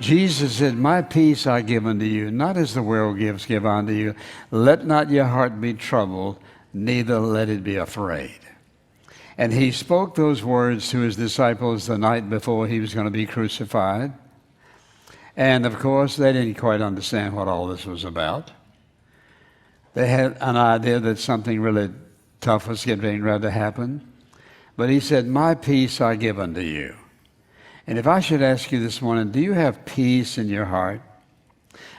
Jesus said, my peace I give unto you, not as the world gives, give unto you. Let not your heart be troubled, neither let it be afraid. And he spoke those words to his disciples the night before he was going to be crucified. And of course, they didn't quite understand what all this was about. They had an idea that something really tough was getting ready to happen. But he said, my peace I give unto you. And if I should ask you this morning, do you have peace in your heart?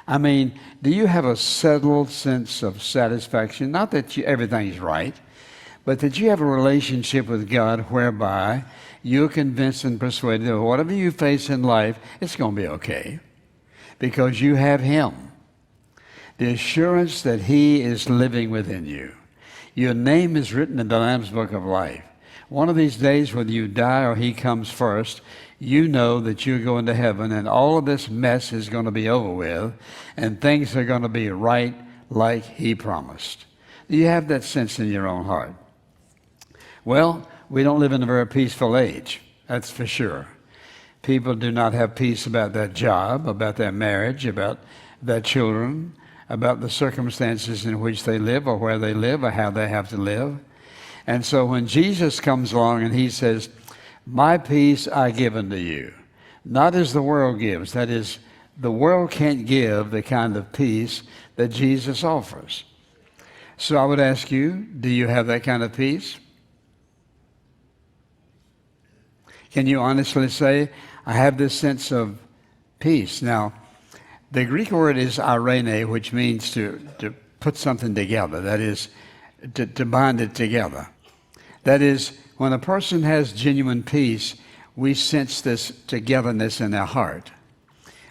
I mean, do you have a settled sense of satisfaction? Not that everything's right, but that you have a relationship with God whereby you're convinced and persuaded that whatever you face in life, it's going to be okay because you have Him. The assurance that He is living within you. Your name is written in the Lamb's Book of Life. One of these days, whether you die or He comes first, you know that you're going to heaven and all of this mess is going to be over with and things are going to be right like He promised. Do you have that sense in your own heart? Well, we don't live in a very peaceful age, that's for sure. People do not have peace about their job, about their marriage, about their children, about the circumstances in which they live or where they live or how they have to live. And so when Jesus comes along and He says, my peace I give unto you, not as the world gives. That is, the world can't give the kind of peace that Jesus offers. So I would ask you, do you have that kind of peace? Can you honestly say, I have this sense of peace? Now, the Greek word is irene, which means to put something together. That is, to bind it together. That is, when a person has genuine peace, we sense this togetherness in our heart.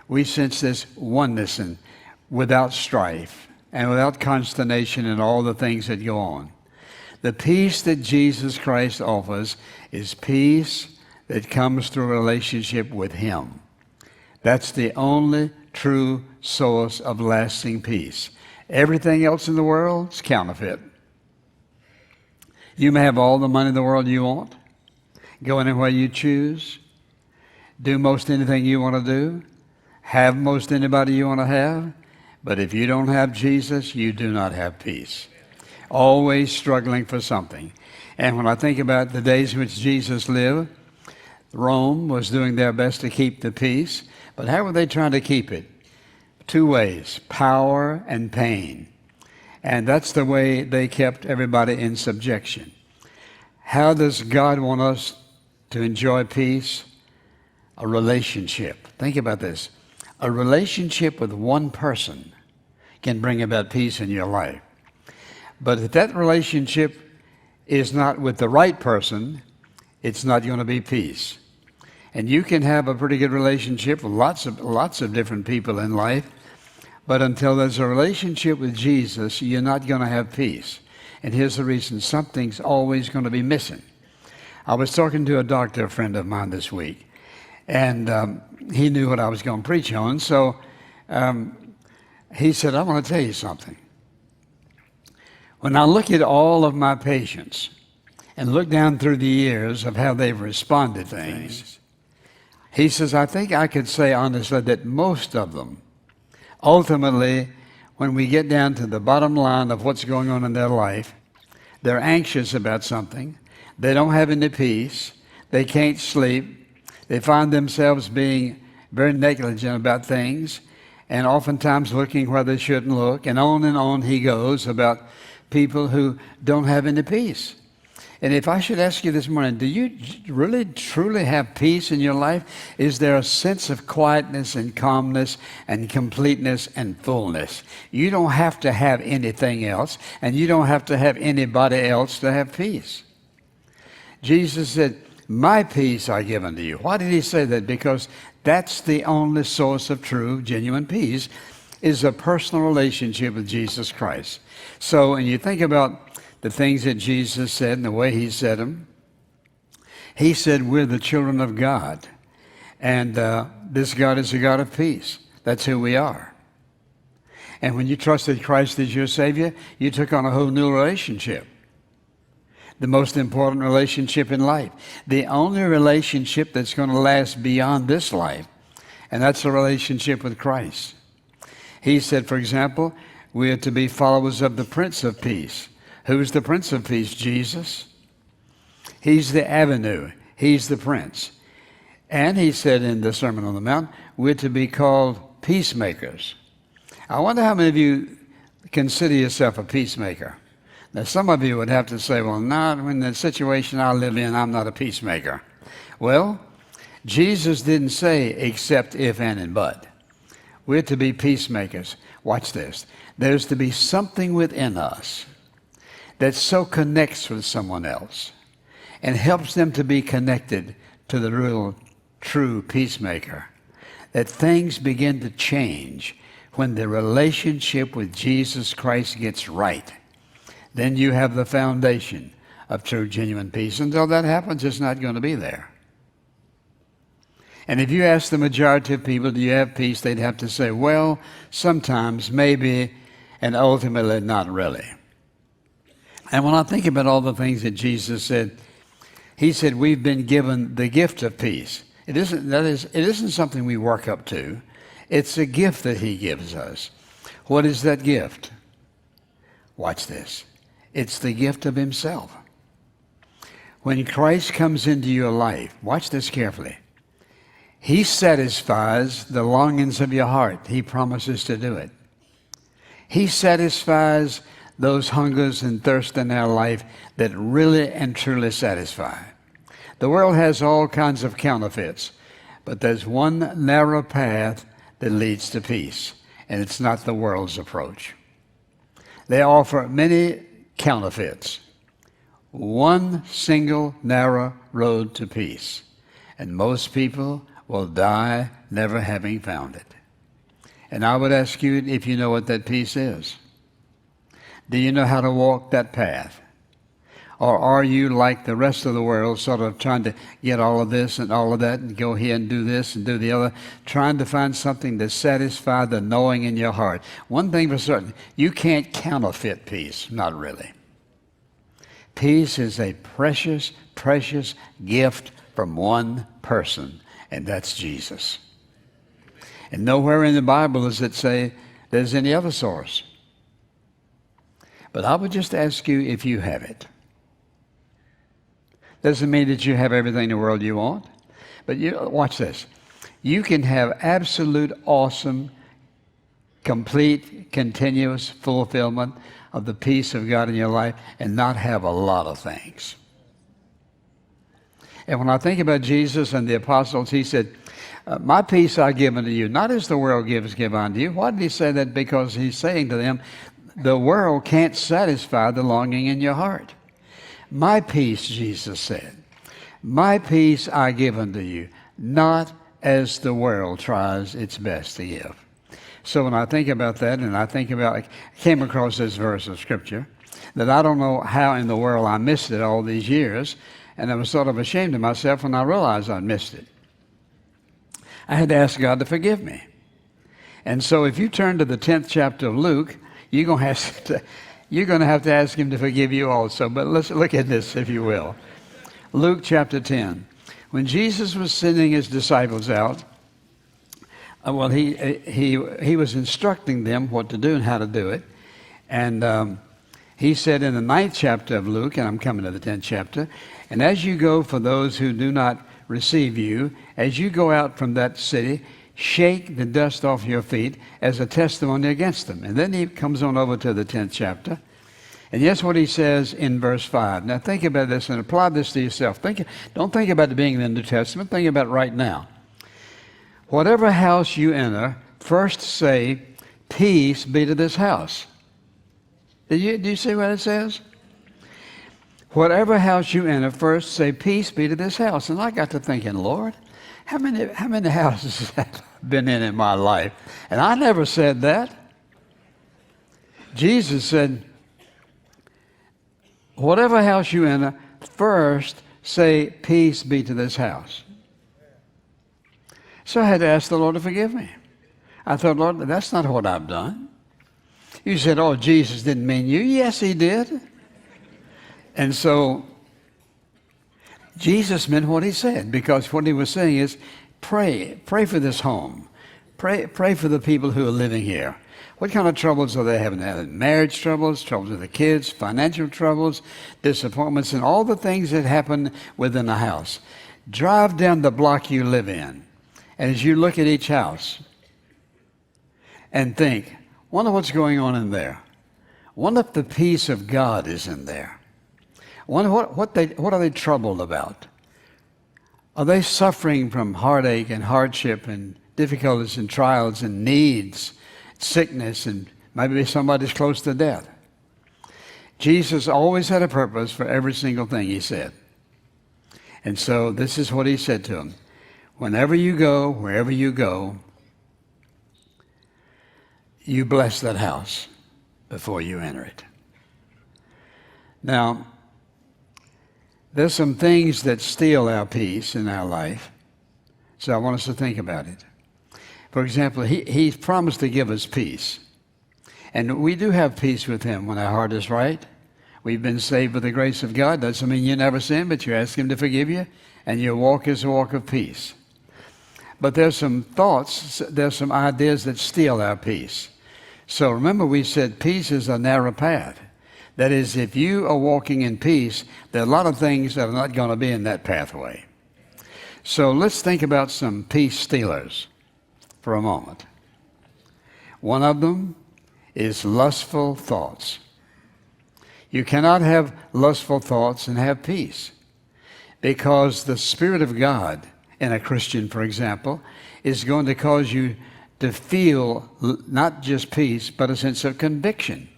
We sense this oneness and without strife and without consternation and all the things that go on. The peace that Jesus Christ offers is peace that comes through a relationship with Him. That's the only true source of lasting peace. Everything else in the world is counterfeit. You may have all the money in the world you want, go anywhere you choose, do most anything you want to do, have most anybody you want to have, but if you don't have Jesus, you do not have peace. Always struggling for something. And when I think about the days in which Jesus lived, Rome was doing their best to keep the peace, but how were they trying to keep it? Two ways, power and pain. And that's the way they kept everybody in subjection. How does God want us to enjoy peace? A relationship. Think about this. A relationship with one person can bring about peace in your life. But if that relationship is not with the right person, it's not going to be peace. And you can have a pretty good relationship with lots of different people in life, but until there's a relationship with Jesus, you're not going to have peace. And here's the reason. Something's always going to be missing. I was talking to a doctor friend of mine this week, and he knew what I was going to preach on. So he said, I want to tell you something. When I look at all of my patients and look down through the years of how they've responded to things, he says, I think I could say honestly that most of them, ultimately, when we get down to the bottom line of what's going on in their life, they're anxious about something. They don't have any peace. They can't sleep. They find themselves being very negligent about things and oftentimes looking where they shouldn't look. And on he goes about people who don't have any peace. And if I should ask you this morning, do you really, truly have peace in your life? Is there a sense of quietness and calmness and completeness and fullness? You don't have to have anything else, and you don't have to have anybody else to have peace. Jesus said, my peace I give unto you. Why did He say that? Because that's the only source of true, genuine peace, is a personal relationship with Jesus Christ. So when you think about the things that Jesus said and the way He said them, He said we're the children of God. And this God is a God of peace. That's who we are. And when you trusted Christ as your Savior, you took on a whole new relationship. The most important relationship in life. The only relationship that's going to last beyond this life. And that's a relationship with Christ. He said, for example, we are to be followers of the Prince of Peace. Who's the Prince of Peace? Jesus. He's the avenue. He's the Prince. And he said in the Sermon on the Mount, we're to be called peacemakers. I wonder how many of you consider yourself a peacemaker. Now, some of you would have to say, well, not in the situation I live in, I'm not a peacemaker. Well, Jesus didn't say except if, and but. We're to be peacemakers. Watch this. There's to be something within us that so connects with someone else and helps them to be connected to the real, true peacemaker, that things begin to change when the relationship with Jesus Christ gets right. Then you have the foundation of true, genuine peace. Until that happens, it's not going to be there. And if you ask the majority of people, do you have peace? They'd have to say, well, sometimes, maybe, and ultimately not really. And when I think about all the things that Jesus said, he said we've been given the gift of peace. It isn't something we work up to. It's a gift that he gives us. What is that gift? Watch this. It's the gift of himself. When Christ comes into your life, watch this carefully. He satisfies the longings of your heart. He promises to do it. He satisfies those hungers and thirsts in our life that really and truly satisfy. The world has all kinds of counterfeits, but there's one narrow path that leads to peace, and it's not the world's approach. They offer many counterfeits. One single narrow road to peace, and most people will die never having found it. And I would ask you if you know what that peace is. Do you know how to walk that path? Or are you like the rest of the world, sort of trying to get all of this and all of that and go here and do this and do the other, trying to find something to satisfy the knowing in your heart? One thing for certain, you can't counterfeit peace, not really. Peace is a precious, precious gift from one person, and that's Jesus. And nowhere in the Bible does it say there's any other source. But I would just ask you if you have it. Doesn't mean that you have everything in the world you want. But watch this. You can have absolute, awesome, complete, continuous fulfillment of the peace of God in your life and not have a lot of things. And when I think about Jesus and the apostles, he said, my peace I give unto you, not as the world gives, give unto you. Why did he say that? Because he's saying to them, the world can't satisfy the longing in your heart. My peace, Jesus said, my peace I give unto you, not as the world tries its best to give. So when I think about that, and I came across this verse of Scripture, that I don't know how in the world I missed it all these years, and I was sort of ashamed of myself when I realized I'd missed it. I had to ask God to forgive me. And so if you turn to the 10th chapter of Luke, you're going to have to ask him to forgive you also. But let's look at this, if you will. Luke chapter 10. When Jesus was sending his disciples out, he was instructing them what to do and how to do it. And he said in the 9th chapter of Luke, and I'm coming to the 10th chapter, and as you go for those who do not receive you, as you go out from that city, shake the dust off your feet as a testimony against them. And then he comes on over to the 10th chapter. And guess what he says in verse 5. Now think about this and apply this to yourself. Don't think about it being in the New Testament. Think about it right now. Whatever house you enter, first say, peace be to this house. Do you see what it says? Whatever house you enter, first say, peace be to this house. And I got to thinking, Lord, how many houses have I been in my life? And I never said that. Jesus said, whatever house you enter, first say, peace be to this house. So I had to ask the Lord to forgive me. I thought, Lord, that's not what I've done. You said, oh, Jesus didn't mean you. Yes, he did. And so Jesus meant what he said, because what he was saying is, Pray for this home. Pray for the people who are living here. What kind of troubles are they having? They're having marriage troubles, troubles with the kids, financial troubles, disappointments, and all the things that happen within a house. Drive down the block you live in, and as you look at each house and think, wonder what's going on in there. Wonder if the peace of God is in there. Wonder what are they troubled about? Are they suffering from heartache and hardship and difficulties and trials and needs, sickness, and maybe somebody's close to death? Jesus always had a purpose for every single thing he said. And so this is what he said to them. Whenever you go, wherever you go, you bless that house before you enter it. Now, there's some things that steal our peace in our life, so I want us to think about it. For example, he's promised to give us peace. And we do have peace with him when our heart is right. We've been saved by the grace of God. Doesn't mean you never sin, but you ask him to forgive you, and your walk is a walk of peace. But there's some thoughts, there's some ideas that steal our peace. So remember, we said peace is a narrow path. That is, if you are walking in peace, there are a lot of things that are not going to be in that pathway. So let's think about some peace stealers for a moment. One of them is lustful thoughts. You cannot have lustful thoughts and have peace, because the Spirit of God in a Christian, for example, is going to cause you to feel not just peace, but a sense of conviction.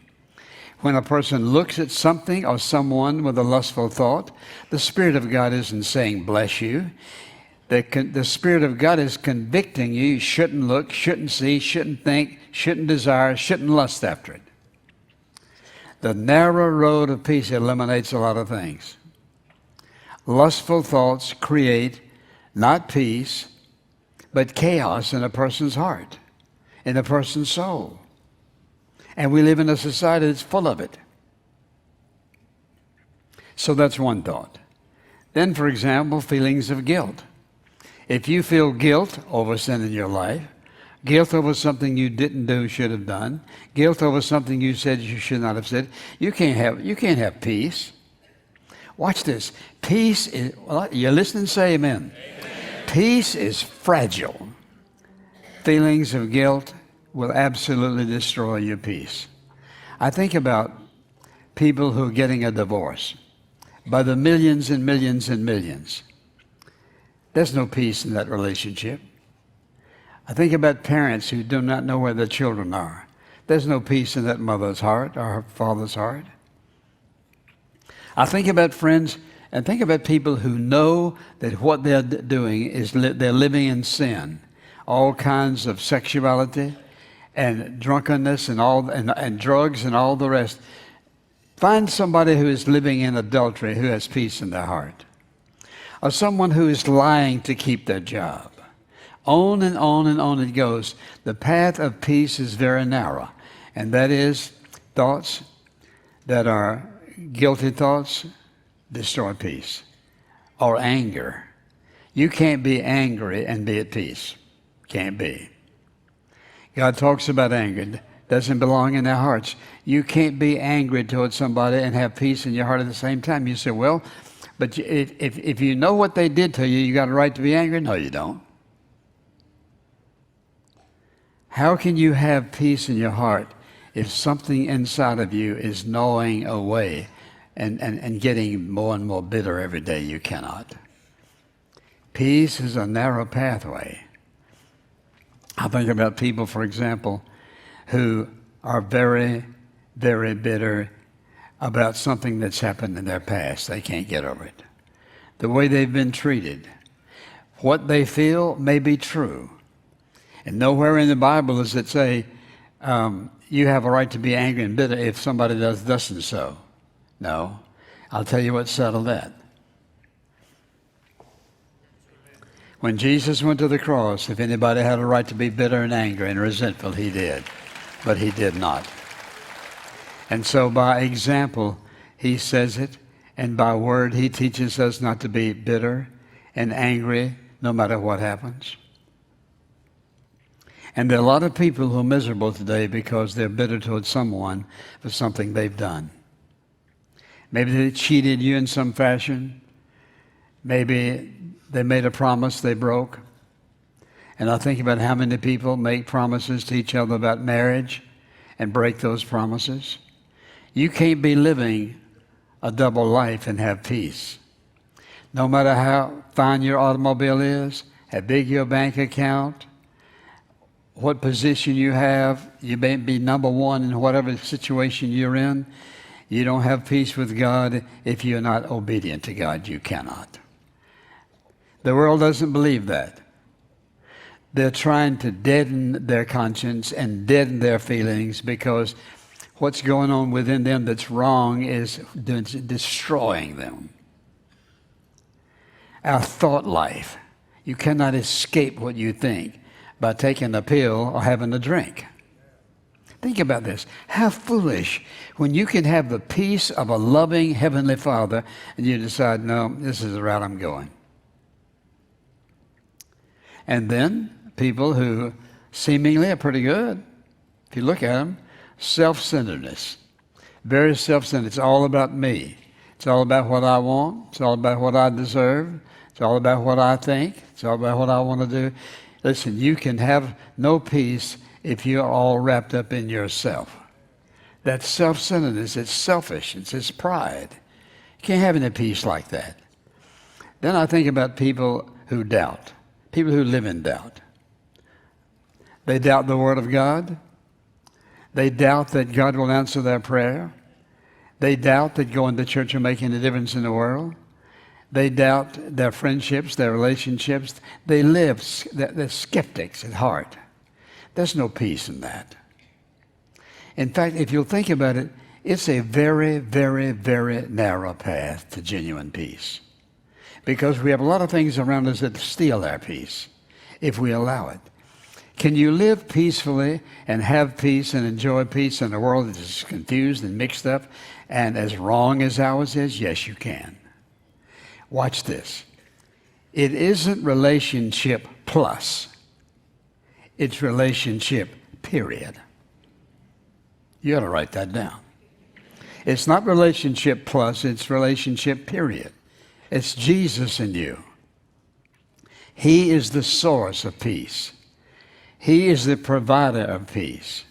When a person looks at something or someone with a lustful thought, the Spirit of God isn't saying, bless you. The Spirit of God is convicting you. You shouldn't look, shouldn't see, shouldn't think, shouldn't desire, shouldn't lust after it. The narrow road of peace eliminates a lot of things. Lustful thoughts create not peace, but chaos in a person's heart, in a person's soul. And we live in a society that's full of it. So that's one thought. Then, for example, feelings of guilt. If you feel guilt over sin in your life, guilt over something you didn't do, should have done, guilt over something you said you should not have said, you can't have peace. Watch this. Peace is, you listen, say amen. Peace is fragile. Feelings of guilt will absolutely destroy your peace. I think about people who are getting a divorce by the millions and millions and millions. There's no peace in that relationship. I think about parents who do not know where their children are. There's no peace in that mother's heart or her father's heart. I think about friends and think about people who know that what they're doing is they're living in sin. All kinds of sexuality and drunkenness and drugs and all the rest. Find somebody who is living in adultery who has peace in their heart. Or someone who is lying to keep their job. On and on and on it goes. The path of peace is very narrow. And that is thoughts that are guilty thoughts destroy peace. Or anger. You can't be angry and be at peace. Can't be. God talks about anger. It doesn't belong in our hearts. You can't be angry towards somebody and have peace in your heart at the same time. You say, well, but if you know what they did to you, you got a right to be angry? No, you don't. How can you have peace in your heart if something inside of you is gnawing away and getting more and more bitter every day? You cannot. Peace is a narrow pathway. I think about people, for example, who are very, very bitter about something that's happened in their past. They can't get over it. The way they've been treated. What they feel may be true. And nowhere in the Bible does it say, you have a right to be angry and bitter if somebody doesn't so. No. I'll tell you what settled that. When Jesus went to the cross, if anybody had a right to be bitter and angry and resentful, he did. But he did not. And so by example, he says it, and by word, he teaches us not to be bitter and angry, no matter what happens. And there are a lot of people who are miserable today because they're bitter towards someone for something they've done. Maybe they cheated you in some fashion. Maybe they made a promise they broke. And I think about how many people make promises to each other about marriage and break those promises. You can't be living a double life and have peace. No matter how fine your automobile is, how big your bank account, what position you have, you may be number one in whatever situation you're in. You don't have peace with God if you're not obedient to God. You cannot. The world doesn't believe that. They're trying to deaden their conscience and deaden their feelings because what's going on within them that's wrong is destroying them. Our thought life, you cannot escape what you think by taking a pill or having a drink. Think about this. How foolish when you can have the peace of a loving Heavenly Father and you decide, no, this is the route I'm going. And then people who seemingly are pretty good, if you look at them, self-centeredness. Very self-centered. It's all about me. It's all about what I want. It's all about what I deserve. It's all about what I think. It's all about what I want to do. Listen, you can have no peace if you're all wrapped up in yourself. That's self-centeredness. It's selfish. It's pride. You can't have any peace like that. Then I think about people who doubt, people who live in doubt. They doubt the Word of God. They doubt that God will answer their prayer. They doubt that going to church will make any difference in the world. They doubt their friendships, their relationships. They're skeptics at heart. There's no peace in that. In fact, if you'll think about it, it's a very, very, very narrow path to genuine peace. Because we have a lot of things around us that steal our peace, if we allow it. Can you live peacefully and have peace and enjoy peace in a world that is confused and mixed up and as wrong as ours is? Yes, you can. Watch this. It isn't relationship plus. It's relationship, period. You ought to write that down. It's not relationship plus, it's relationship, period. It's Jesus in you. He is the source of peace. He is the provider of peace.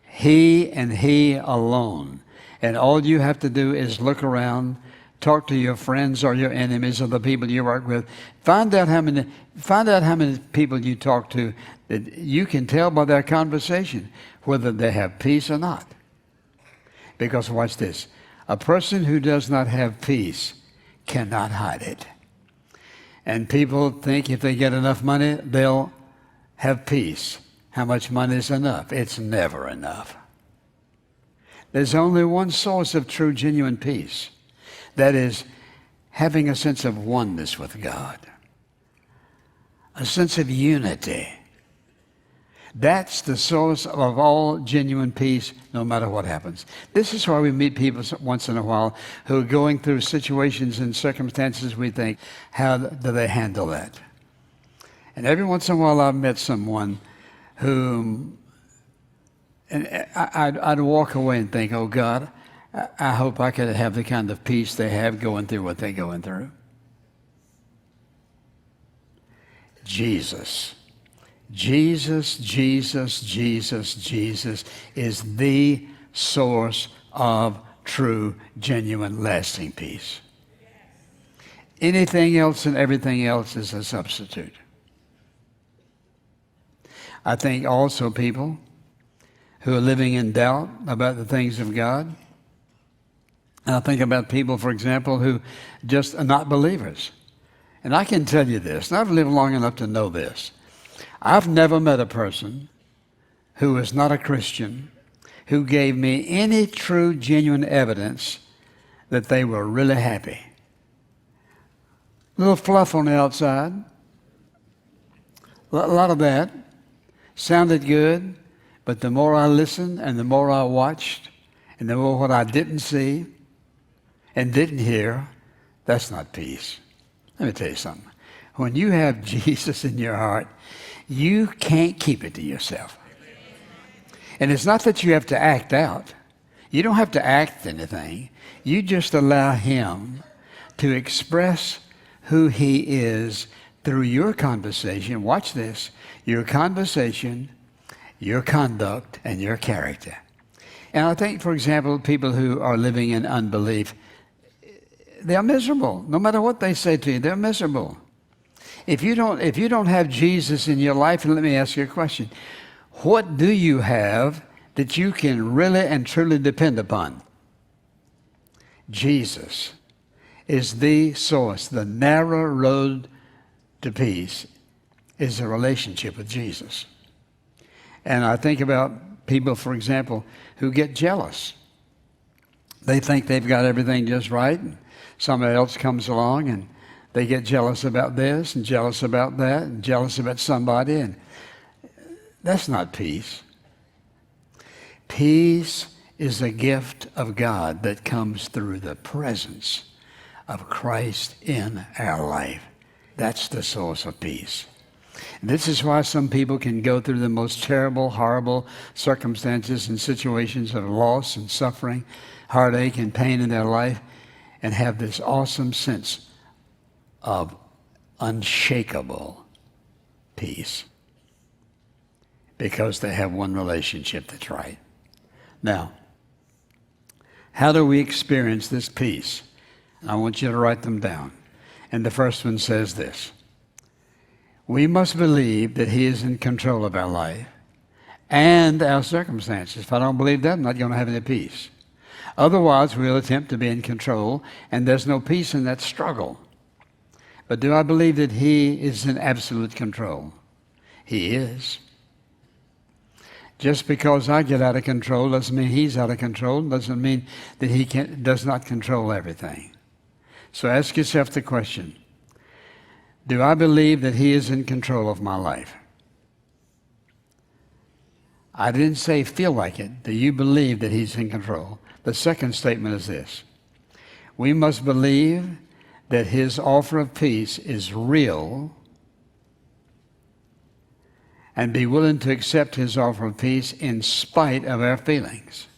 He and He alone. And all you have to do is look around, talk to your friends or your enemies or the people you work with. Find out how many people you talk to that you can tell by their conversation whether they have peace or not. Because watch this. A person who does not have peace cannot hide it. And people think if they get enough money, they'll have peace. How much money is enough? It's never enough. There's only one source of true, genuine peace. That is having a sense of oneness with God. A sense of unity. That's the source of all genuine peace, no matter what happens. This is why we meet people once in a while who are going through situations and circumstances we think, how do they handle that? And every once in a while I've met someone who, and I'd walk away and think, oh God, I hope I could have the kind of peace they have going through what they're going through. Jesus. Jesus, Jesus, Jesus, Jesus is the source of true, genuine, lasting peace. Anything else and everything else is a substitute. I think also people who are living in doubt about the things of God. And I think about people, for example, who just are not believers. And I can tell you this, and I've lived long enough to know this. I've never met a person who is not a Christian who gave me any true, genuine evidence that they were really happy. A little fluff on the outside, a lot of that, sounded good, but the more I listened and the more I watched and the more what I didn't see and didn't hear, that's not peace. Let me tell you something. When you have Jesus in your heart, you can't keep it to yourself. And it's not that you have to act out. You don't have to act anything. You just allow him to express who he is through your conversation. Watch this. Your conversation, your conduct, and your character. And I think, for example, people who are living in unbelief, they're miserable. No matter what they say to you, they're miserable. If you don't have Jesus in your life, and let me ask you a question. What do you have that you can really and truly depend upon? Jesus is the source. The narrow road to peace is a relationship with Jesus. And I think about people, for example, who get jealous. They think they've got everything just right, and somebody else comes along and they get jealous about this and jealous about that and jealous about somebody, and that's not peace. Peace is a gift of God that comes through the presence of Christ in our life. That's the source of peace. And this is why some people can go through the most terrible, horrible circumstances and situations of loss and suffering, heartache and pain in their life, and have this awesome sense of unshakable peace, because they have one relationship that's right. Now, how do we experience this peace? I want you to write them down. And the first one says this: we must believe that he is in control of our life and our circumstances. If I don't believe that, I'm not going to have any peace. Otherwise, we'll attempt to be in control, and there's no peace in that struggle. But do I believe that he is in absolute control? He is. Just because I get out of control doesn't mean he's out of control, doesn't mean that he does not control everything. So ask yourself the question: do I believe that he is in control of my life? I didn't say feel like it. Do you believe that he's in control? The second statement is this: we must believe that his offer of peace is real and be willing to accept his offer of peace in spite of our feelings.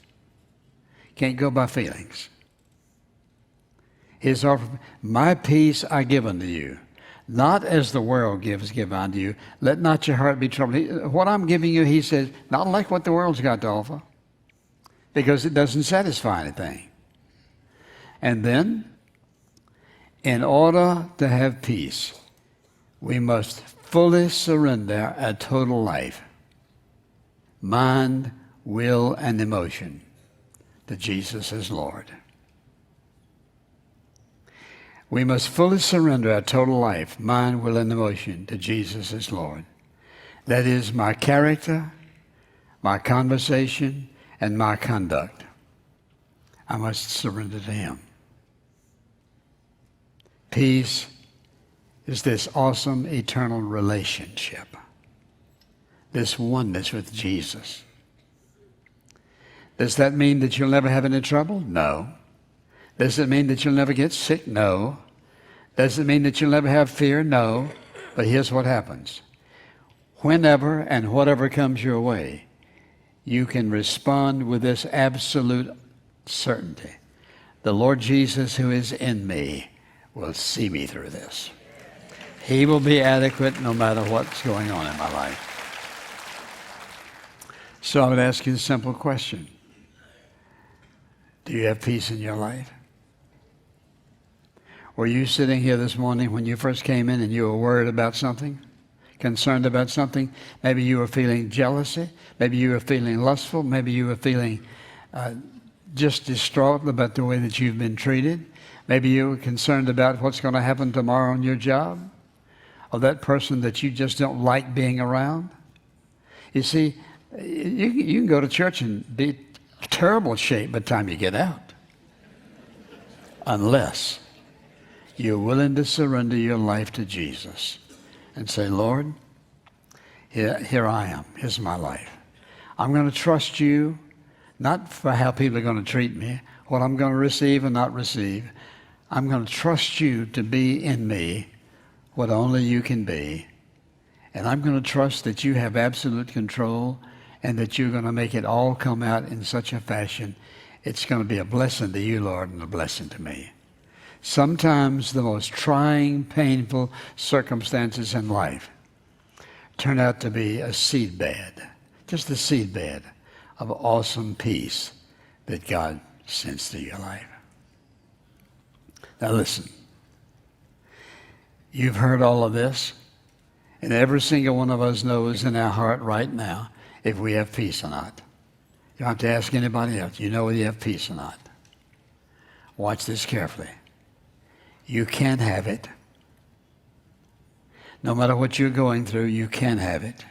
Can't go by feelings. His offer, my peace I give unto you, not as the world gives, give unto you. Let not your heart be troubled. What I'm giving you, he says, not like what the world's got to offer, because it doesn't satisfy anything. And then, in order to have peace, we must fully surrender our total life, mind, will, and emotion to Jesus as Lord. We must fully surrender our total life, mind, will, and emotion to Jesus as Lord. That is my character, my conversation, and my conduct. I must surrender to him. Peace is this awesome eternal relationship, this oneness with Jesus. Does that mean that you'll never have any trouble? No. Does it mean that you'll never get sick? No. Does it mean that you'll never have fear? No. But here's what happens. Whenever and whatever comes your way, you can respond with this absolute certainty: the Lord Jesus who is in me will see me through this. He will be adequate no matter what's going on in my life. So I would ask you a simple question: do you have peace in your life? Were you sitting here this morning when you first came in and you were worried about something, concerned about something? Maybe you were feeling jealousy. Maybe you were feeling lustful. Maybe you were feeling just distraught about the way that you've been treated. Maybe you were concerned about what's going to happen tomorrow on your job, or that person that you just don't like being around. You see, you can go to church and be in terrible shape by the time you get out, unless you're willing to surrender your life to Jesus and say, Lord, here I am. Here's my life. I'm going to trust you, not for how people are going to treat me, what I'm going to receive and not receive. I'm going to trust you to be in me what only you can be. And I'm going to trust that you have absolute control and that you're going to make it all come out in such a fashion. It's going to be a blessing to you, Lord, and a blessing to me. Sometimes the most trying, painful circumstances in life turn out to be a seedbed, just a seedbed of awesome peace that God sends to your life. Now listen, you've heard all of this, and every single one of us knows in our heart right now if we have peace or not. You don't have to ask anybody else. You know whether you have peace or not. Watch this carefully. You can have it. No matter what you're going through, you can have it.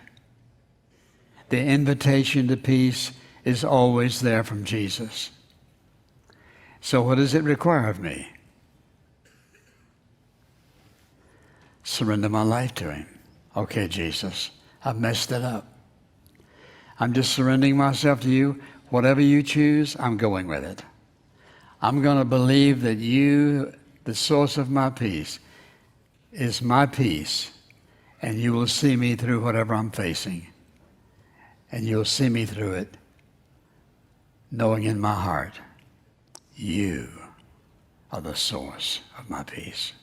The invitation to peace is always there from Jesus. So what does it require of me? Surrender my life to him. Okay, Jesus, I've messed it up. I'm just surrendering myself to you. Whatever you choose, I'm going with it. I'm going to believe that you, the source of my peace, is my peace, and you will see me through whatever I'm facing. And you'll see me through it, knowing in my heart, you are the source of my peace.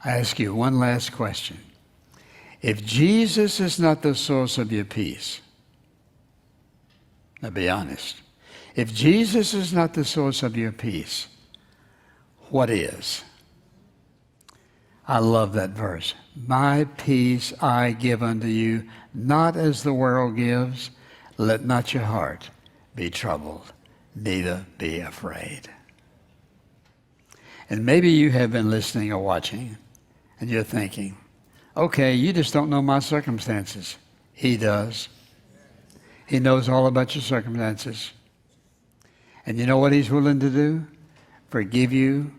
I ask you one last question. If Jesus is not the source of your peace, now be honest. If Jesus is not the source of your peace, what is? I love that verse. My peace I give unto you, not as the world gives. Let not your heart be troubled, neither be afraid. And maybe you have been listening or watching, and you're thinking, okay, you just don't know my circumstances. He does. He knows all about your circumstances. And you know what he's willing to do? Forgive you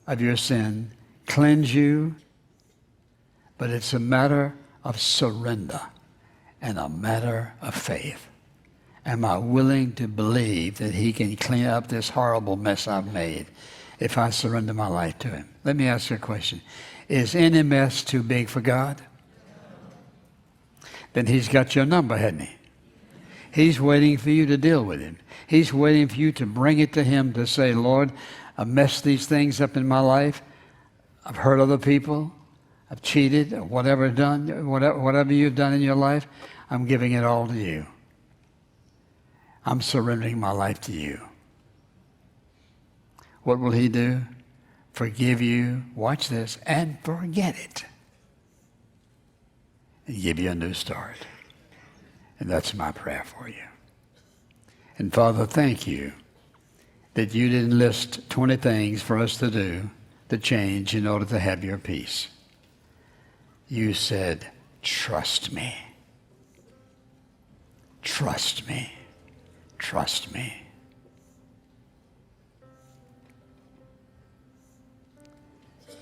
of your sin, cleanse you, but it's a matter of surrender and a matter of faith. Am I willing to believe that he can clean up this horrible mess I've made if I surrender my life to him? Let me ask you a question. Is any mess too big for God? Then he's got your number, hasn't he? He's waiting for you to deal with him. He's waiting for you to bring it to him to say, Lord, I've messed these things up in my life. I've hurt other people. I've cheated, or whatever you've done in your life. I'm giving it all to you. I'm surrendering my life to you. What will he do? Forgive you, watch this, and forget it. And give you a new start. And that's my prayer for you. And Father, thank you that you didn't list 20 things for us to do, to change in order to have your peace. You said, trust me. Trust me. Trust me.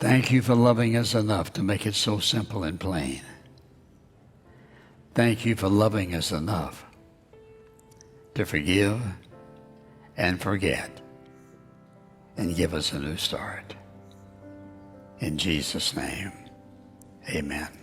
Thank you for loving us enough to make it so simple and plain. Thank you for loving us enough to forgive and forget and give us a new start. In Jesus' name, amen.